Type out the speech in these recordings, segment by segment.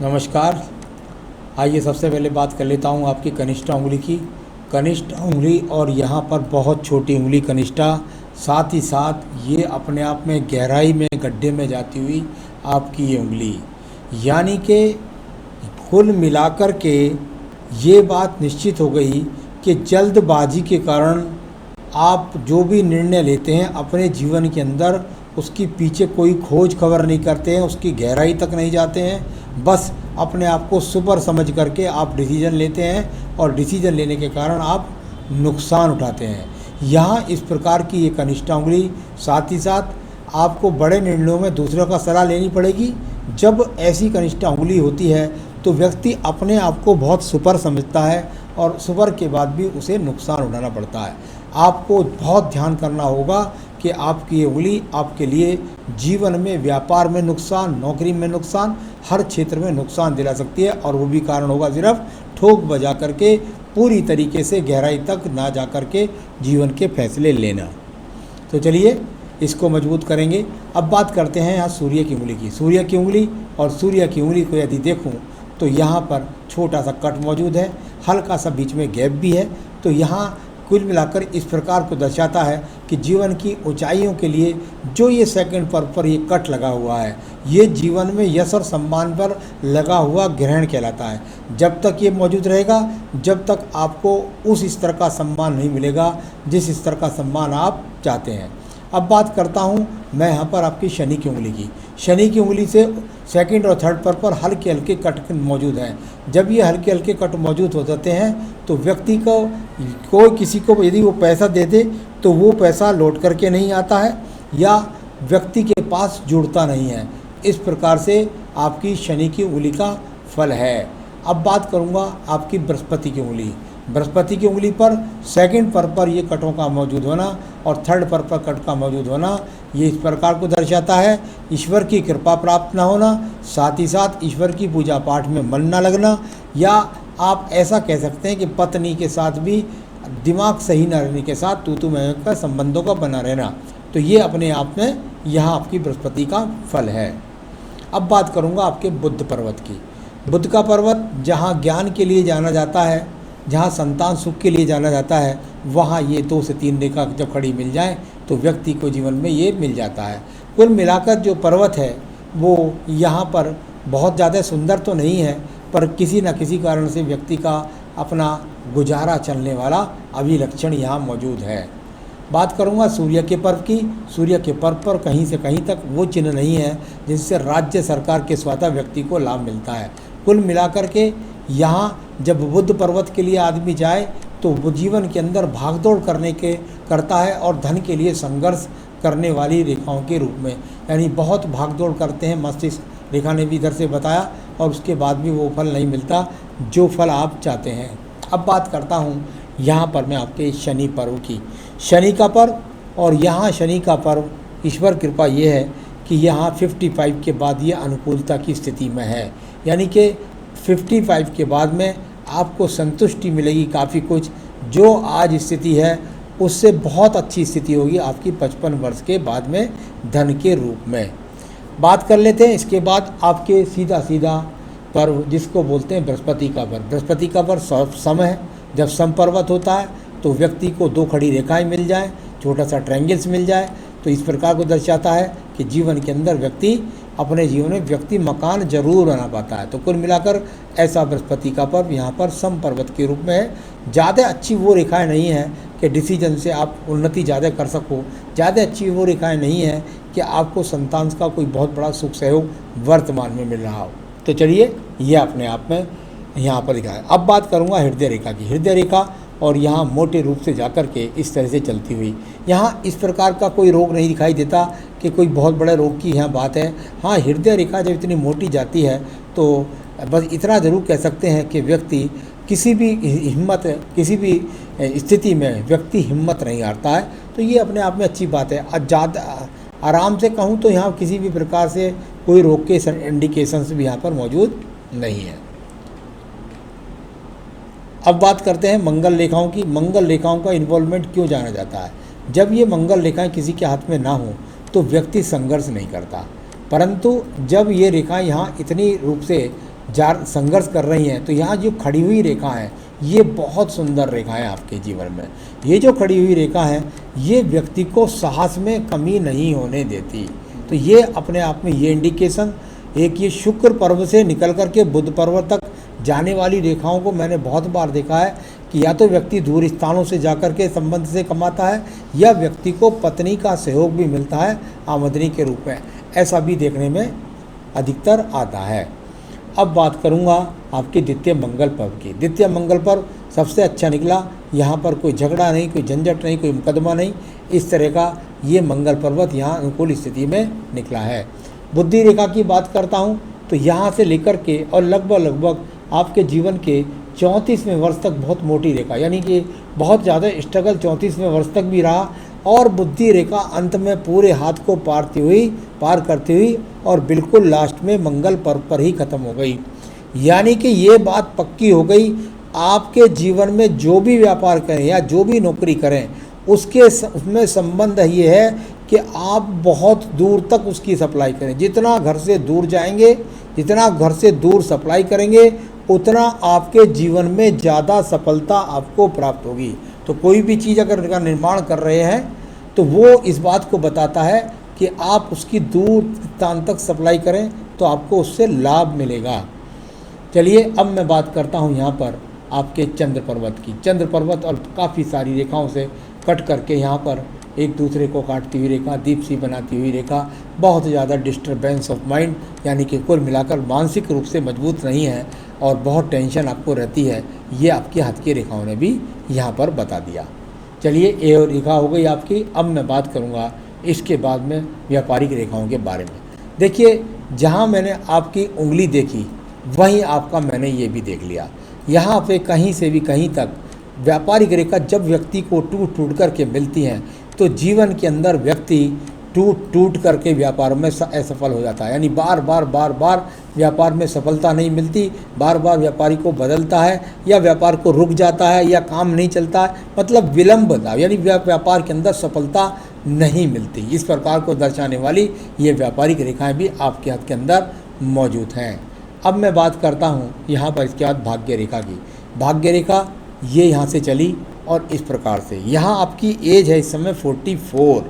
नमस्कार। आइए सबसे पहले बात कर लेता हूँ आपकी कनिष्ठा उंगली की। कनिष्ठ उंगली और यहाँ पर बहुत छोटी उंगली कनिष्ठा, साथ ही साथ ये अपने आप में गहराई में गड्ढे में जाती हुई आपकी ये उंगली, यानी कि कुल मिलाकर के ये बात निश्चित हो गई कि जल्दबाजी के कारण आप जो भी निर्णय लेते हैं अपने जीवन के अंदर, उसकी पीछे कोई खोज खबर नहीं करते हैं, उसकी गहराई तक नहीं जाते हैं, बस अपने आप को सुपर समझ करके आप डिसीजन लेते हैं और डिसीजन लेने के कारण आप नुकसान उठाते हैं। यहाँ इस प्रकार की ये कनिष्ठा उंगली, साथ ही साथ आपको बड़े निर्णयों में दूसरों का सलाह लेनी पड़ेगी। जब ऐसी कनिष्ठा उंगली होती है तो व्यक्ति अपने आप को बहुत सुपर समझता है और सुपर के बाद भी उसे नुकसान उठाना पड़ता है। आपको बहुत ध्यान करना होगा कि आपकी ये उंगली आपके लिए जीवन में, व्यापार में नुकसान, नौकरी में नुकसान, हर क्षेत्र में नुकसान दिला सकती है, और वो भी कारण होगा सिर्फ ठोक बजा करके, पूरी तरीके से गहराई तक ना जा कर के जीवन के फैसले लेना। तो चलिए इसको मजबूत करेंगे। अब बात करते हैं यहाँ सूर्य की उंगली की। सूर्य की उंगली और सूर्य की उंगली को यदि देखूँ तो यहाँ पर छोटा सा कट मौजूद है, हल्का सा बीच में गैप भी है। तो यहाँ कुल मिलाकर इस प्रकार को दर्शाता है कि जीवन की ऊंचाइयों के लिए जो ये सेकंड पर ये कट लगा हुआ है, ये जीवन में यश और सम्मान पर लगा हुआ ग्रहण कहलाता है। जब तक ये मौजूद रहेगा, जब तक आपको उस स्तर का सम्मान नहीं मिलेगा जिस स्तर का सम्मान आप चाहते हैं। अब बात करता हूँ मैं यहाँ पर आपकी शनि की उंगली की। शनि की उंगली से सेकंड और थर्ड पर हल्के हल्के कट मौजूद हैं। जब ये हल्के हल्के कट मौजूद हो जाते हैं तो व्यक्ति को कोई किसी को यदि वो पैसा दे दे तो वो पैसा लौट करके नहीं आता है या व्यक्ति के पास जुड़ता नहीं है। इस प्रकार से आपकी शनि की उंगली का फल है। अब बात करूँगा आपकी बृहस्पति की उंगली। बृहस्पति की उंगली पर सेकंड पर ये कटों का मौजूद होना और थर्ड पर कट का मौजूद होना, ये इस प्रकार को दर्शाता है ईश्वर की कृपा प्राप्त ना होना, साथ ही साथ ईश्वर की पूजा पाठ में मन ना लगना, या आप ऐसा कह सकते हैं कि पत्नी के साथ भी दिमाग सही न रहने के साथ तू मैं का संबंधों का बना रहना। तो ये अपने आप में यहाँ आपकी बृहस्पति का फल है। अब बात करूँगा आपके बुध पर्वत की। बुध का पर्वत जहाँ ज्ञान के लिए जाना जाता है, जहाँ संतान सुख के लिए जाना जाता है, वहाँ ये 2 से 3 रेखा जब खड़ी मिल जाए तो व्यक्ति को जीवन में ये मिल जाता है। कुल मिलाकर जो पर्वत है वो यहाँ पर बहुत ज़्यादा सुंदर तो नहीं है, पर किसी न किसी कारण से व्यक्ति का अपना गुजारा चलने वाला अभिलक्षण यहाँ मौजूद है। बात करूँगा सूर्य के पर्व की। सूर्य के पर्व पर कहीं से कहीं तक वो चिन्ह नहीं है जिससे राज्य सरकार के स्वतः व्यक्ति को लाभ मिलता है। कुल मिलाकर के यहाँ जब बुध पर्वत के लिए आदमी जाए तो वो जीवन के अंदर भागदौड़ करता है और धन के लिए संघर्ष करने वाली रेखाओं के रूप में, यानी बहुत भागदौड़ करते हैं। मस्तिष्क रेखा ने भी इधर से बताया, और उसके बाद भी वो फल नहीं मिलता जो फल आप चाहते हैं। अब बात करता हूँ यहाँ पर मैं आपके शनि पर्व की। शनि का पर्व, और यहाँ शनि का पर्व ईश्वर कृपा ये है कि यहाँ 55 के बाद ये अनुकूलता की स्थिति में है, यानी कि 55 के बाद में आपको संतुष्टि मिलेगी काफ़ी कुछ। जो आज स्थिति है उससे बहुत अच्छी स्थिति होगी आपकी 55 वर्ष के बाद में धन के रूप में। बात कर लेते हैं इसके बाद आपके सीधा पर्व जिसको बोलते हैं बृहस्पति का पर्व। बृहस्पति का पर्व सम है। जब सम पर्वत होता है तो व्यक्ति को 2 खड़ी रेखाएं मिल जाए, छोटा सा ट्रायंगल्स मिल जाए, तो इस प्रकार को दर्शाता है कि जीवन के अंदर व्यक्ति अपने जीवन में व्यक्ति मकान जरूर बना पाता है। तो कुल मिलाकर ऐसा बृहस्पति का पर्व यहाँ पर सम पर्वत के रूप में है। ज़्यादा अच्छी वो रेखाएं नहीं है कि डिसीजन से आप उन्नति ज़्यादा कर सको, ज़्यादा अच्छी वो रेखाएं नहीं है कि आपको संतान का कोई बहुत बड़ा सुख सहयोग वर्तमान में मिल रहा हो। तो चलिए ये अपने आप में यहाँ पर लिखा है। अब बात करूँगा हृदय रेखा की। हृदय रेखा और यहाँ मोटे रूप से जाकर के इस तरह से चलती हुई, यहाँ इस प्रकार का कोई रोग नहीं दिखाई देता कि कोई बहुत बड़े रोग की यहाँ बात है। हाँ, हृदय रेखा जब इतनी मोटी जाती है तो बस इतना ज़रूर कह सकते हैं कि व्यक्ति किसी भी स्थिति में व्यक्ति हिम्मत नहीं हारता है। तो ये अपने आप में अच्छी बात है। ज़्यादा आराम से कहूँ तो यहाँ किसी भी प्रकार से कोई रोग के इंडिकेशंस भी यहाँ पर मौजूद नहीं है। अब बात करते हैं मंगल रेखाओं की। मंगल रेखाओं का इन्वॉल्वमेंट क्यों जाना जाता है? जब ये मंगल रेखाएं किसी के हाथ में ना हो तो व्यक्ति संघर्ष नहीं करता, परंतु जब ये रेखाएं यहाँ इतनी रूप से संघर्ष कर रही हैं, तो यहाँ जो खड़ी हुई रेखा है ये बहुत सुंदर रेखा है आपके जीवन में। ये जो खड़ी हुई रेखा है ये व्यक्ति को साहस में कमी नहीं होने देती। तो ये अपने आप में ये इंडिकेशन, एक ये शुक्र पर्व से निकल कर के बुध पर्व तक जाने वाली रेखाओं को मैंने बहुत बार देखा है कि या तो व्यक्ति दूर स्थानों से जाकर के संबंध से कमाता है या व्यक्ति को पत्नी का सहयोग भी मिलता है आमदनी के रूप में, ऐसा भी देखने में अधिकतर आता है। अब बात करूंगा आपके द्वितीय मंगल पर्व की। द्वितीय मंगल पर्व सबसे अच्छा निकला। यहाँ पर कोई झगड़ा नहीं, कोई झंझट नहीं, कोई मुकदमा नहीं, इस तरह का ये मंगल पर्वत यहाँ अनुकूल स्थिति में निकला है। बुद्धि रेखा की बात करता हूँ तो यहाँ से लेकर के और लगभग आपके जीवन के 34वें वर्ष तक बहुत मोटी रेखा, यानी कि बहुत ज़्यादा स्ट्रगल 34वें वर्ष तक भी रहा और बुद्धि रेखा अंत में पूरे हाथ को पार करती हुई और बिल्कुल लास्ट में मंगल पर्व पर ही ख़त्म हो गई। यानी कि ये बात पक्की हो गई, आपके जीवन में जो भी व्यापार करें या जो भी नौकरी करें उसमें संबंध ये है कि आप बहुत दूर तक उसकी सप्लाई करें। जितना घर से दूर जाएंगे, जितना घर से दूर सप्लाई करेंगे, उतना आपके जीवन में ज़्यादा सफलता आपको प्राप्त होगी। तो कोई भी चीज़ अगर का निर्माण कर रहे हैं तो वो इस बात को बताता है कि आप उसकी दूर स्थान तक सप्लाई करें तो आपको उससे लाभ मिलेगा। चलिए अब मैं बात करता हूँ यहाँ पर आपके चंद्र पर्वत की। चंद्र पर्वत और काफ़ी सारी रेखाओं से कट करके यहाँ पर एक दूसरे को काटती हुई रेखा, दीप सी बनाती हुई रेखा, बहुत ज़्यादा डिस्टर्बेंस ऑफ माइंड, यानी कि कुल मिलाकर मानसिक रूप से मजबूत नहीं है और बहुत टेंशन आपको रहती है, ये आपकी हाथ की रेखाओं ने भी यहाँ पर बता दिया। चलिए ये रेखा हो गई आपकी। अब मैं बात करूँगा इसके बाद में व्यापारिक रेखाओं के बारे में। देखिए जहाँ मैंने आपकी उंगली देखी वहीं आपका मैंने ये भी देख लिया। यहाँ पे कहीं से भी कहीं तक व्यापारिक रेखा जब व्यक्ति को टूट करके मिलती हैं तो जीवन के अंदर व्यक्ति टूट करके व्यापार में असफल हो जाता है। यानी बार बार व्यापार में सफलता नहीं मिलती, बार व्यापारी को बदलता है या व्यापार को रुक जाता है या काम नहीं चलता है, मतलब विलंब, यानी व्यापार के अंदर सफलता नहीं मिलती। इस प्रकार को दर्शाने वाली ये व्यापारिक रेखाएं भी आपके हाथ के अंदर मौजूद हैं। अब मैं बात करता हूँ यहाँ पर इसके बाद भाग्य रेखा की। भाग्य रेखा ये यहाँ से चली और इस प्रकार से यहाँ आपकी एज है इस समय 44।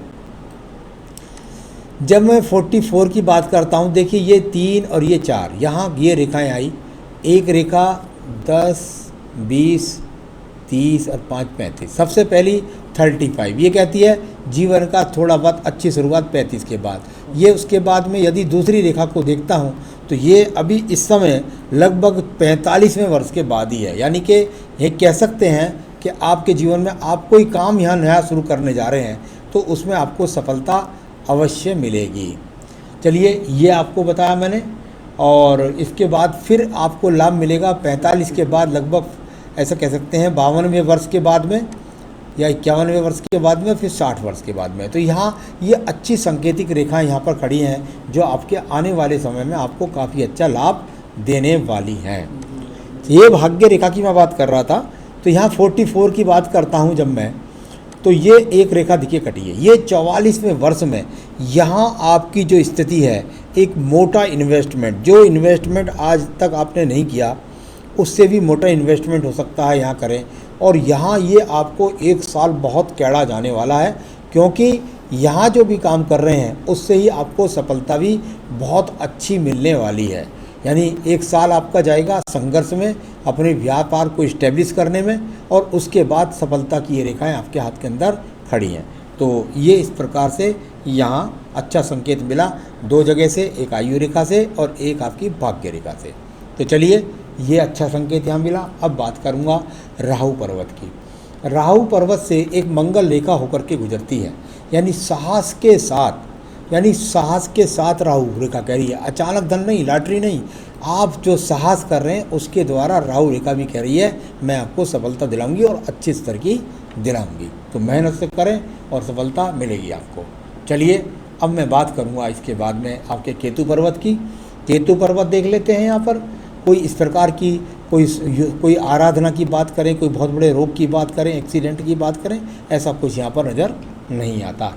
जब मैं 44 की बात करता हूँ, देखिए ये 3 और ये 4, यहाँ ये रेखाएं आई। एक रेखा 10, 20, 30 और 5, 35। सबसे पहली 35 ये कहती है जीवन का थोड़ा बहुत अच्छी शुरुआत 35 के बाद। ये उसके बाद में यदि दूसरी रेखा को देखता हूँ तो ये अभी इस समय लगभग 45वें वर्ष के बाद ही है। यानी कि ये कह सकते हैं कि आपके जीवन में आप कोई काम यहाँ नया शुरू करने जा रहे हैं तो उसमें आपको सफलता अवश्य मिलेगी। चलिए ये आपको बताया मैंने। और इसके बाद फिर आपको लाभ मिलेगा 45 के बाद, लगभग ऐसा कह सकते हैं 52वें वर्ष के बाद में या 51वें वर्ष के बाद में, फिर 60 वर्ष के बाद में। तो यहाँ ये अच्छी सांकेतिक रेखाएं यहाँ पर खड़ी हैं जो आपके आने वाले समय में आपको काफ़ी अच्छा लाभ देने वाली हैं। ये भाग्य रेखा की मैं बात कर रहा था। तो यहाँ 44 की बात करता हूँ जब मैं, तो ये एक रेखा देखिए कटी है। ये 44वें वर्ष में यहाँ आपकी जो स्थिति है, एक मोटा इन्वेस्टमेंट, जो इन्वेस्टमेंट आज तक आपने नहीं किया उससे भी मोटा इन्वेस्टमेंट हो सकता है यहाँ करें। और यहाँ ये आपको एक साल बहुत कैड़ा जाने वाला है, क्योंकि यहाँ जो भी काम कर रहे हैं उससे ही आपको सफलता भी बहुत अच्छी मिलने वाली है। यानी एक साल आपका जाएगा संघर्ष में, अपने व्यापार को इस्टेब्लिश करने में, और उसके बाद सफलता की ये रेखाएं आपके हाथ के अंदर खड़ी हैं। तो ये इस प्रकार से यहाँ अच्छा संकेत मिला, 2 जगह से, एक आयु रेखा से और एक आपकी भाग्य रेखा से। तो चलिए ये अच्छा संकेत यहाँ मिला। अब बात करूँगा राहु पर्वत की। राहु पर्वत से एक मंगल रेखा होकर के गुजरती है, यानी साहस के साथ राहु रेखा कह रही है। अचानक धन नहीं, लॉटरी नहीं, आप जो साहस कर रहे हैं उसके द्वारा राहु रेखा भी कह रही है मैं आपको सफलता दिलाऊंगी और अच्छे स्तर की दिलाऊंगी। तो मेहनत से करें और सफलता मिलेगी आपको। चलिए अब मैं बात करूंगा इसके बाद में आपके केतु पर्वत की। केतु पर्वत देख लेते हैं। यहाँ पर कोई इस प्रकार की कोई आराधना की बात करें, कोई बहुत बड़े रोग की बात करें, एक्सीडेंट की बात करें, ऐसा कुछ यहाँ पर नज़र नहीं आता।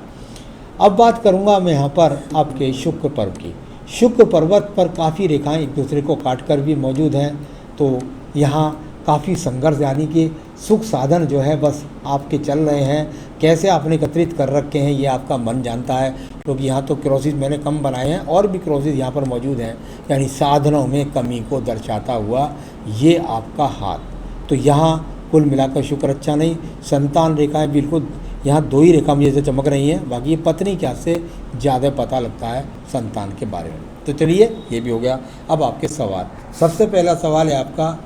अब बात करूँगा मैं यहाँ पर आपके शुक्र पर्व की। शुक्र पर्वत पर काफ़ी रेखाएं एक दूसरे को काटकर भी मौजूद हैं। तो यहाँ काफ़ी संघर्ष, यानी कि सुख साधन जो है बस आपके चल रहे हैं। कैसे आपने एकत्रित कर रखे हैं ये आपका मन जानता है, क्योंकि यहाँ तो क्रॉसेस मैंने कम बनाए हैं और भी क्रॉसेस यहाँ पर मौजूद हैं, यानी साधनों में कमी को दर्शाता हुआ ये आपका हाथ। तो यहाँ कुल मिलाकर शुक्र अच्छा नहीं। संतान रेखाएं बिल्कुल यहाँ 2 ही रेखा मुझे से चमक रही हैं, बाकी ये पत्नी क्या से ज़्यादा पता लगता है संतान के बारे में। तो चलिए ये भी हो गया। अब आपके सवाल, सबसे पहला सवाल है आपका,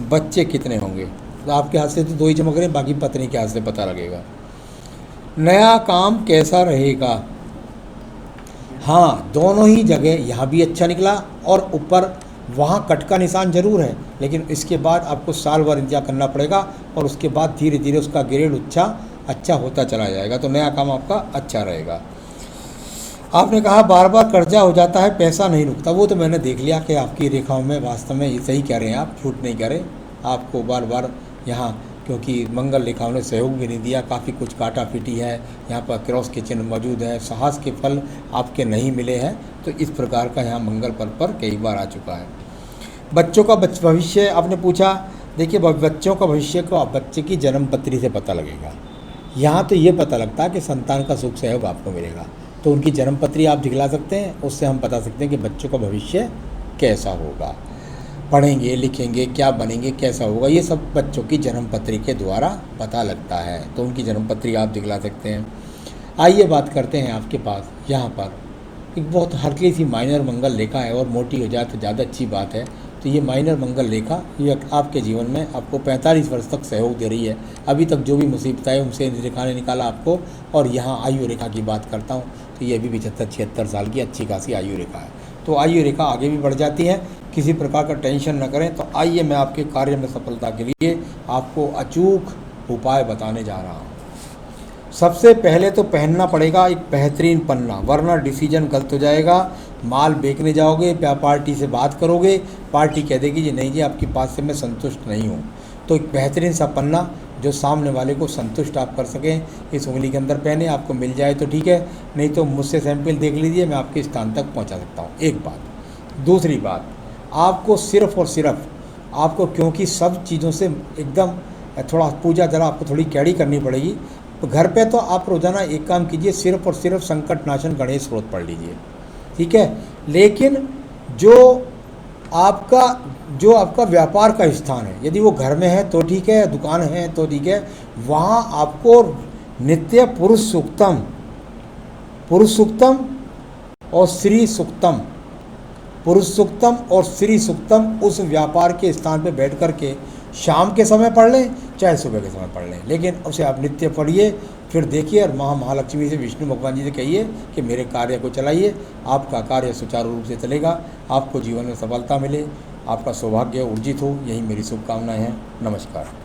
बच्चे कितने होंगे? तो आपके हाथ से तो 2 ही चमक रहे हैं, बाकी पत्नी के हाथ से पता लगेगा। नया काम कैसा रहेगा? हाँ, दोनों ही जगह यहाँ भी अच्छा निकला और ऊपर वहाँ कट का निशान जरूर है, लेकिन इसके बाद आपको साल भर इंतजार करना पड़ेगा और उसके बाद धीरे धीरे उसका ग्रेड अच्छा होता चला जाएगा। तो नया काम आपका अच्छा रहेगा। आपने कहा बार बार कर्जा हो जाता है, पैसा नहीं रुकता। वो तो मैंने देख लिया कि आपकी रेखाओं में वास्तव में सही कह रहे हैं, आप झूठ नहीं कह रहे। आपको बार बार यहाँ, क्योंकि मंगल रेखाओं ने सहयोग भी नहीं दिया, काफ़ी कुछ काटा पीटी है, यहाँ पर क्रॉस के चिन्ह मौजूद है, साहस के फल आपके नहीं मिले हैं। तो इस प्रकार का यहाँ मंगल पर कई बार आ चुका है। बच्चों का भविष्य आपने पूछा। देखिए, बच्चों का भविष्य को बच्चे की जन्म पत्री से पता लगेगा। यहाँ तो ये पता लगता है कि संतान का सुख सहयोग आपको मिलेगा, तो उनकी जन्म पत्री आप दिखला सकते हैं, उससे हम बता सकते हैं कि बच्चों का भविष्य कैसा होगा, पढ़ेंगे लिखेंगे, क्या बनेंगे, कैसा होगा, ये सब बच्चों की जन्म पत्री के द्वारा पता लगता है। तो उनकी जन्म पत्री आप दिखला सकते हैं। आइए बात करते हैं आपके पास यहाँ पर एक बहुत हल्की सी माइनर मंगल रेखा है, और मोटी हो जाए तो ज़्यादा अच्छी बात है। तो ये माइनर मंगल रेखा ये आपके जीवन में आपको 45 वर्ष तक सहयोग दे रही है। अभी तक जो भी मुसीबत है उनसे रेखा ने निकाला आपको। और यहाँ आयु रेखा की बात करता हूँ तो ये भी 75-76 साल की अच्छी खासी आयु रेखा है। तो आयु रेखा आगे भी बढ़ जाती है, किसी प्रकार का टेंशन न करें। तो आइए मैं आपके कार्य में सफलता के लिए आपको अचूक उपाय बताने जा रहा हूँ। सबसे पहले तो पहनना पड़ेगा एक बेहतरीन पन्ना, वरना डिसीजन गलत हो जाएगा। माल बेचने जाओगे या पार्टी से बात करोगे, पार्टी कह देगी जी नहीं जी आपकी बात से मैं संतुष्ट नहीं हूँ। तो एक बेहतरीन सा पन्ना जो सामने वाले को संतुष्ट आप कर सकें, इस उंगली के अंदर पहने। आपको मिल जाए तो ठीक है, नहीं तो मुझसे सैंपल देख लीजिए, मैं आपके स्थान तक पहुँचा सकता हूँ। एक बात। दूसरी बात, आपको सिर्फ़ और सिर्फ आपको, क्योंकि सब चीज़ों से एकदम थोड़ा पूजा जरा आपको थोड़ी कैडी करनी पड़ेगी, तो घर पे तो आप रोज़ाना एक काम कीजिए, सिर्फ और सिर्फ संकट नाशन गणेश स्त्रोत पढ़ लीजिए, ठीक है। लेकिन जो आपका व्यापार का स्थान है, यदि वो घर में है तो ठीक है, दुकान है तो ठीक है, वहाँ आपको नित्य पुरुष सूक्तम और श्री सूक्तम, पुरुष सूक्तम और श्री सूक्तम उस व्यापार के स्थान पे बैठ कर के शाम के समय पढ़ लें चाहे सुबह के समय पढ़ लें, लेकिन उसे आप नित्य पढ़िए। फिर देखिए और महालक्ष्मी से, विष्णु भगवान जी से कहिए कि मेरे कार्य को चलाइए, आपका कार्य सुचारू रूप से चलेगा, आपको जीवन में सफलता मिले, आपका सौभाग्य ऊर्जित हो, यही मेरी शुभकामनाएं हैं। नमस्कार।